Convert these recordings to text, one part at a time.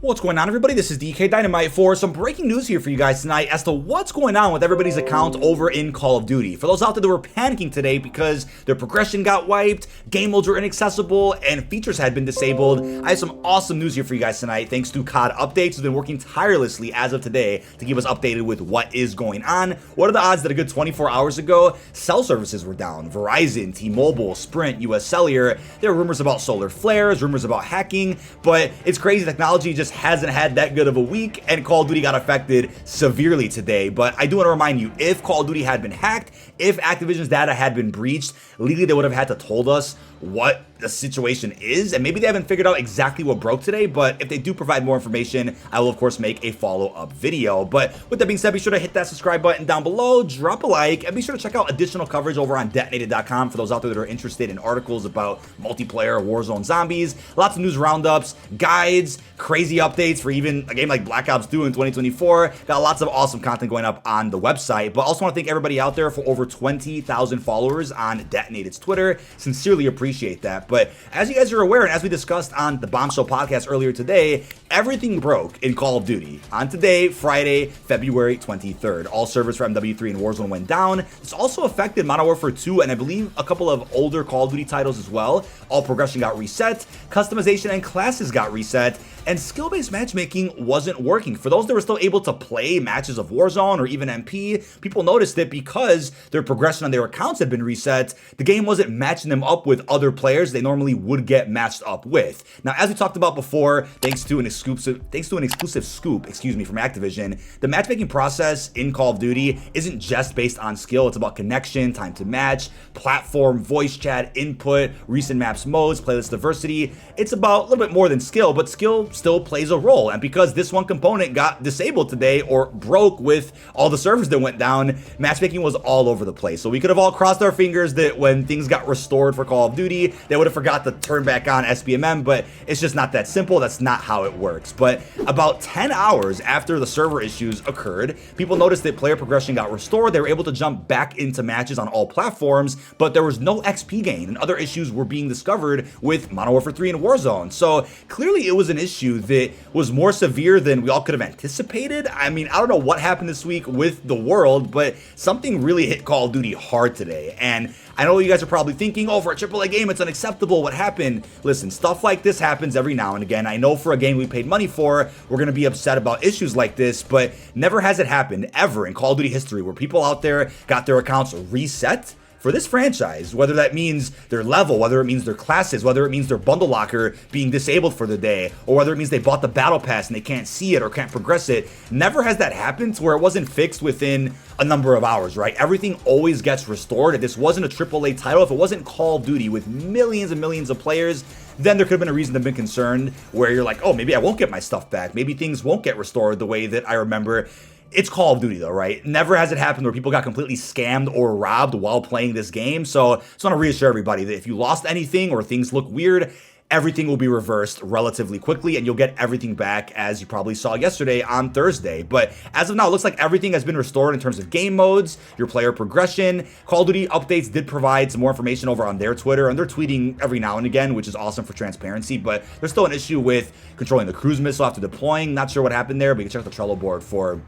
What's going on, everybody? This is dkdynamite for some breaking news here for you guys tonight as to what's going on with everybody's account over in Call of Duty. For those out there that were panicking today because their progression got wiped, game modes were inaccessible, and features had been disabled, I have some awesome news here for you guys tonight thanks to COD Updates, who's been working tirelessly as of today to keep us updated with what is going on. What are the odds that a good 24 hours ago, cell services were down? Verizon, T-Mobile, Sprint, US Cellular. There are rumors about solar flares, rumors about hacking, but it's crazy. Technology just hasn't had that good of a week, and Call of Duty got affected severely today. But I do want to remind you, if Call of Duty had been hacked, if Activision's data had been breached, legally they would have had to told us what the situation is, and maybe they haven't figured out exactly what broke today, but if they do provide more information, I will of course make a follow-up video. But with that being said, be sure to hit that subscribe button down below, drop a like, and be sure to check out additional coverage over on detonated.com for those out there that are interested in articles about multiplayer, Warzone zombies, lots of news roundups, guides, crazy updates for even a game like Black Ops 2 in 2024. Got lots of awesome content going up on the website, but also want to thank everybody out there for over 20,000 followers on Detonated's Twitter. Sincerely appreciate that. But as you guys are aware, and as we discussed on the Bombshell podcast earlier today, everything broke in Call of Duty on today, Friday, February 23rd. All servers for MW3 and Warzone went down. This also affected Modern Warfare 2 and I believe a couple of older Call of Duty titles as well. All progression got reset, customization and classes got reset, and skill-based matchmaking wasn't working. For those that were still able to play matches of Warzone or even MP, people noticed that because their progression on their accounts had been reset, the game wasn't matching them up with other players they normally would get matched up with. Now, as we talked about before, thanks to an exclusive scoop, from Activision, the matchmaking process in Call of Duty isn't just based on skill. It's about connection, time to match, platform, voice chat, input, recent maps modes, playlist diversity. It's about a little bit more than skill, but skill still plays a role. And because this one component got disabled today or broke with all the servers that went down, matchmaking was all over the place. So we could have all crossed our fingers that when things got restored for Call of Duty, they would have forgot to turn back on SBMM, but it's just not that simple. That's not how it works. But about 10 hours after the server issues occurred, people noticed that player progression got restored. They were able to jump back into matches on all platforms, but there was no XP gain, and other issues were being discovered with Modern Warfare 3 and Warzone. So clearly it was an issue that was more severe than we all could have anticipated. I mean, I don't know what happened this week with the world, but something really hit Call of Duty hard today. And I know you guys are probably thinking, oh, for a AAA game, it's unacceptable. What happened? Listen, stuff like this happens every now and again. I know for a game we paid money for, we're going to be upset about issues like this, but never has it happened ever in Call of Duty history where people out there got their accounts reset for this franchise, whether that means their level, whether it means their classes, whether it means their bundle locker being disabled for the day, or whether it means they bought the battle pass and they can't see it or can't progress it. Never has that happened to where it wasn't fixed within a number of hours, right? Everything always gets restored. If this wasn't a AAA title, if it wasn't Call of Duty with millions and millions of players, then there could have been a reason to be concerned where you're like, oh, maybe I won't get my stuff back. Maybe things won't get restored the way that I remember. It's Call of Duty though, right? Never has it happened where people got completely scammed or robbed while playing this game. So I just want to reassure everybody that if you lost anything or things look weird, everything will be reversed relatively quickly and you'll get everything back, as you probably saw yesterday on Thursday. But as of now, it looks like everything has been restored in terms of game modes, your player progression. Call of Duty Updates did provide some more information over on their Twitter, and they're tweeting every now and again, which is awesome for transparency, but there's still an issue with controlling the cruise missile after deploying. Not sure what happened there, but you can check the Trello board for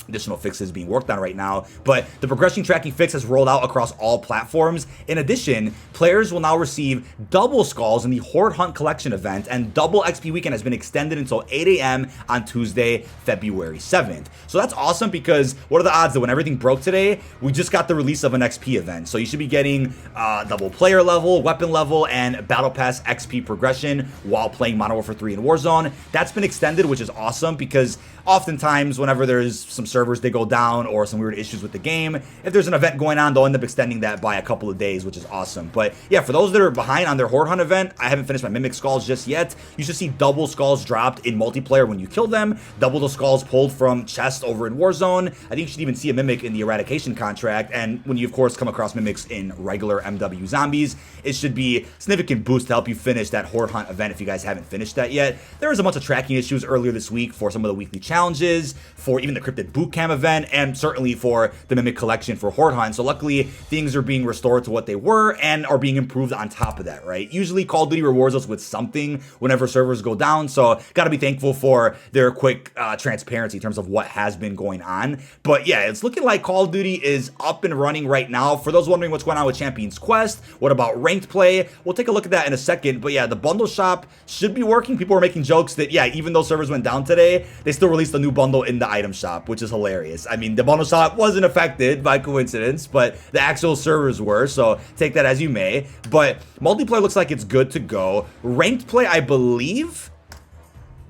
additional fixes being worked on right now. But the progression tracking fix has rolled out across all platforms. In addition, players will now receive double skulls in the Horde Hunt Collection event, and double XP weekend has been extended until 8 a.m. on Tuesday, February 7th. So that's awesome, because what are the odds that when everything broke today, we just got the release of an XP event? So you should be getting double player level, weapon level, and battle pass XP progression while playing Modern Warfare 3 and Warzone. That's been extended, which is awesome, because oftentimes whenever there's some servers they go down or some weird issues with the game, if there's an event going on, they'll end up extending that by a couple of days, which is awesome. But yeah, for those that are behind on their Horde Hunt event, I haven't finished my Mimic Skulls just yet. You should see double skulls dropped in multiplayer when you kill them, double the skulls pulled from chest over in Warzone. I think you should even see a Mimic in the Eradication contract, and when you of course come across Mimics in regular MW zombies, it should be a significant boost to help you finish that Horde Hunt event if you guys haven't finished that yet. There was a bunch of tracking issues earlier this week for some of the weekly challenges, for even the cryptid boost boot camp event, and certainly for the Mimic collection for Horde Hunt. So luckily, things are being restored to what they were and are being improved on top of that, right? Usually Call of Duty rewards us with something whenever servers go down, so gotta be thankful for their quick transparency in terms of what has been going on. But yeah, it's looking like Call of Duty is up and running right now. For those wondering what's going on with Champions Quest, what about ranked play? We'll take a look at that in a second. But yeah, the bundle shop should be working. People are making jokes that, yeah, even though servers went down today, they still released a new bundle in the item shop, which is hilarious. I mean, the bundle shop wasn't affected by coincidence, but the actual servers were, so take that as you may. But multiplayer looks like it's good to go. Ranked play, I believe,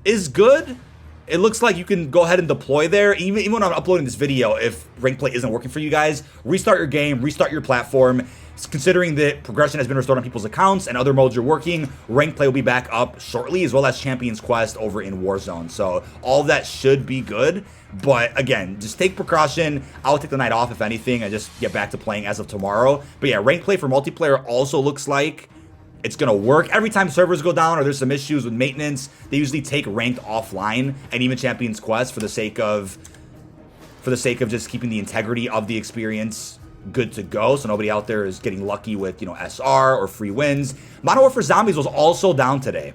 is good. It looks like you can go ahead and deploy there. Even when I'm uploading this video, if ranked play isn't working for you guys, restart your game, restart your platform. Considering that progression has been restored on people's accounts and other modes are working, ranked play will be back up shortly, as well as Champions Quest over in Warzone. So all of that should be good. But again, just take precaution. I'll take the night off if anything. I just get back to playing as of tomorrow. But yeah, ranked play for multiplayer also looks like it's gonna work. Every time servers go down or there's some issues with maintenance, they usually take ranked offline, and even Champions Quest for the sake of just keeping the integrity of the experience good to go, so nobody out there is getting lucky with, you know, SR or free wins. Modern Warfare Zombies was also down today.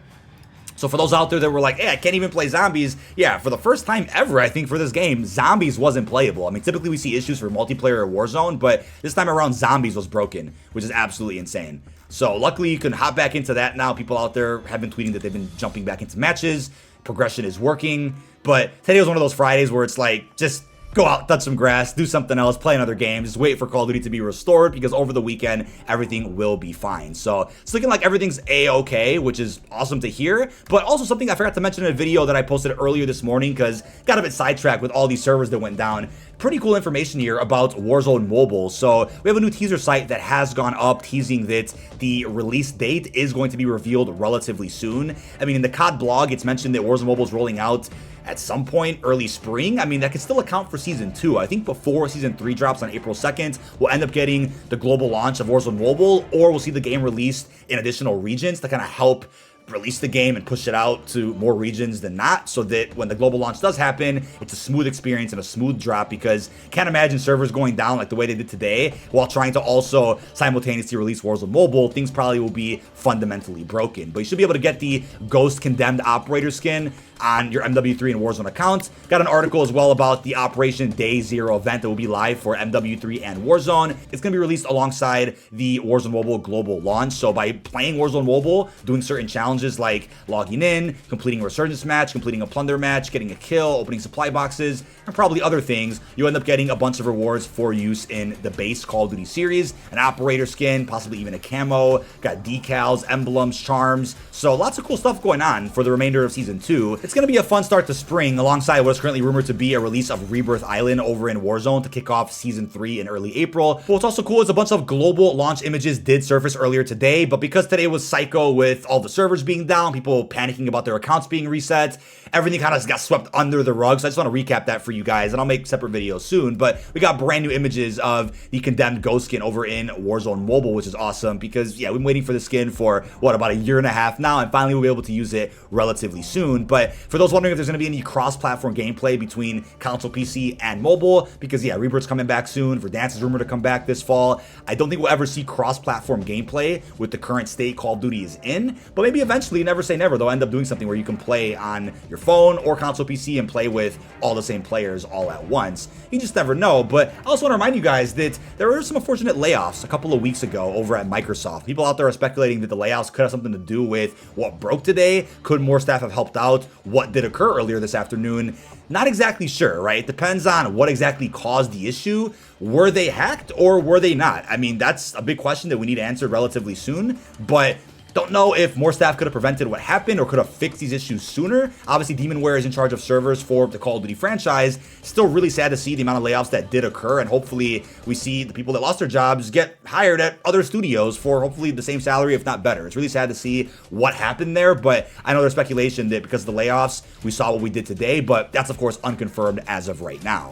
So for those out there that were like, hey, I can't even play Zombies, yeah, for the first time ever, I think, for this game, Zombies wasn't playable. I mean, typically we see issues for multiplayer or Warzone, but this time around, Zombies was broken, which is absolutely insane. So luckily you can hop back into that now. People out there have been tweeting that they've been jumping back into matches. Progression is working. But today was one of those Fridays where it's like, just go out, touch some grass, do something else, play another game, just wait for Call of Duty to be restored, because over the weekend, everything will be fine. So it's looking like everything's A-okay, which is awesome to hear. But also something I forgot to mention in a video that I posted earlier this morning, because got a bit sidetracked with all these servers that went down. Pretty cool information here about Warzone Mobile. So we have a new teaser site that has gone up, teasing that the release date is going to be revealed relatively soon. I mean, in the COD blog, it's mentioned that Warzone Mobile is rolling out at some point early spring. I mean, that could still account for Season 2. I think before Season 3 drops on April 2nd, we'll end up getting the global launch of Warzone Mobile, or we'll see the game released in additional regions to kind of help release the game and push it out to more regions than not, so that when the global launch does happen, it's a smooth experience and a smooth drop, because can't imagine servers going down like the way they did today while trying to also simultaneously release Warzone Mobile. Things probably will be fundamentally broken. But you should be able to get the Ghost Condemned Operator skin on your MW3 and Warzone accounts. Got an article as well about the Operation Day Zero event that will be live for MW3 and Warzone. It's going to be released alongside the Warzone Mobile global launch. So by playing Warzone Mobile, doing certain challenges like logging in, completing a resurgence match, completing a plunder match, getting a kill, opening supply boxes, and probably other things, you'll end up getting a bunch of rewards for use in the base Call of Duty series, an operator skin, possibly even a camo, got decals, emblems, charms. So lots of cool stuff going on for the remainder of Season 2. It's going to be a fun start to spring, alongside what is currently rumored to be a release of Rebirth Island over in Warzone to kick off Season 3 in early April. But what's also cool is a bunch of global launch images did surface earlier today, but because today was psycho with all the servers being down, people panicking about their accounts being reset, everything kind of got swept under the rug. So I just want to recap that for you guys, and I'll make separate videos soon. But we got brand new images of the Condemned Ghost skin over in Warzone Mobile, which is awesome, because yeah, we've been waiting for the skin for what, about a year and a half now, and finally we'll be able to use it relatively soon. But for those wondering if there's going to be any cross-platform gameplay between console, PC, and mobile, because yeah, Rebirth's coming back soon, Verdansk is rumored to come back this fall. I don't think we'll ever see cross-platform gameplay with the current state Call of Duty is in, but maybe eventually, never say never, they'll end up doing something where you can play on your phone or console, PC, and play with all the same players all at once. You just never know. But I also want to remind you guys that there were some unfortunate layoffs a couple of weeks ago over at Microsoft. People out there are speculating that the layoffs could have something to do with what broke today. Could more staff have helped out? What did occur earlier this afternoon? Not exactly sure, right? It depends on what exactly caused the issue. Were they hacked or were they not? I mean, that's a big question that we need answered relatively soon, but don't know if more staff could have prevented what happened or could have fixed these issues sooner. Obviously, Demonware is in charge of servers for the Call of Duty franchise. Still really sad to see the amount of layoffs that did occur, and hopefully we see the people that lost their jobs get hired at other studios for hopefully the same salary, if not better. It's really sad to see what happened there, but I know there's speculation that because of the layoffs, we saw what we did today, but that's of course unconfirmed as of right now.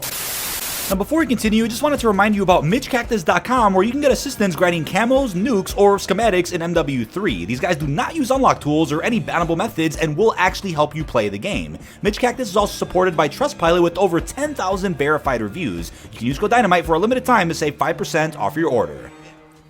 Now before we continue, I just wanted to remind you about MitchCactus.com, where you can get assistance grinding camos, nukes, or schematics in MW3. These guys do not use unlock tools or any bannable methods and will actually help you play the game. Mitch Cactus is also supported by Trustpilot with over 10,000 verified reviews. You can use code Dynamite for a limited time to save 5% off your order.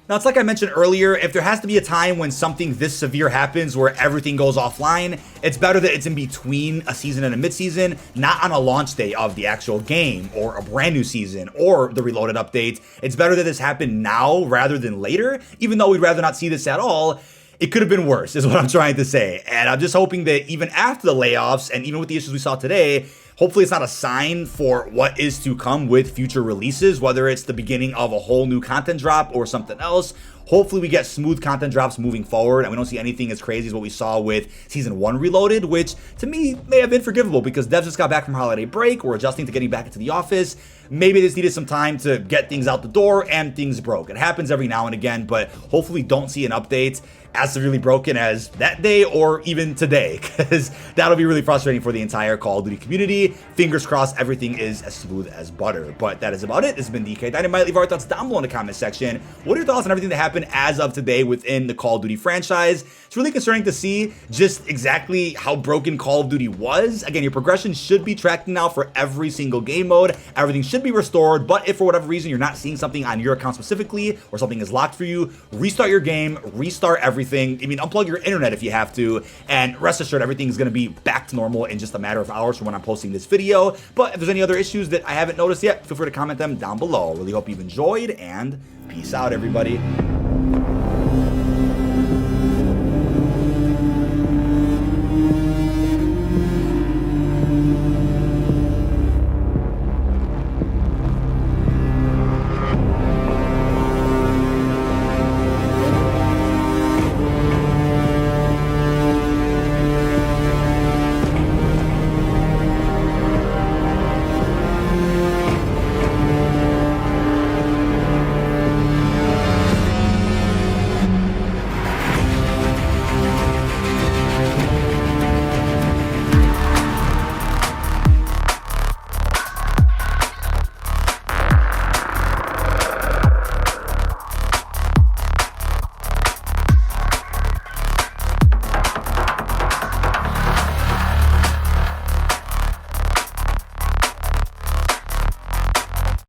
Now, it's like I mentioned earlier, if there has to be a time when something this severe happens where everything goes offline, it's better that it's in between a season and a mid-season, not on a launch day of the actual game or a brand new season or the reloaded update. It's better that this happened now rather than later, even though we'd rather not see this at all. It could have been worse, is what I'm trying to say. And I'm just hoping that even after the layoffs, and even with the issues we saw today, hopefully it's not a sign for what is to come with future releases, whether it's the beginning of a whole new content drop or something else. Hopefully we get smooth content drops moving forward, and we don't see anything as crazy as what we saw with Season 1 Reloaded, which to me may have been forgivable because devs just got back from holiday break, or adjusting to getting back into the office. Maybe they just needed some time to get things out the door and things broke. It happens every now and again, but hopefully don't see an update as severely broken as that day or even today, because that'll be really frustrating for the entire Call of Duty community. Fingers crossed everything is as smooth as butter. But that is about it. This has been dkdynamite. Leave our thoughts down below in the comment section. What are your thoughts on everything that happened as of today within the Call of Duty franchise? It's really concerning to see just exactly how broken Call of Duty was. Again, your progression should be tracking now for every single game mode. Everything should be restored, but if for whatever reason you're not seeing something on your account specifically, or something is locked for you, restart your game, restart everything. I mean, unplug your internet if you have to, and rest assured everything's going to be back to normal in just a matter of hours from when I'm posting this video. But if there's any other issues that I haven't noticed yet, feel free to comment them down below. Really hope you've enjoyed, and peace out, everybody.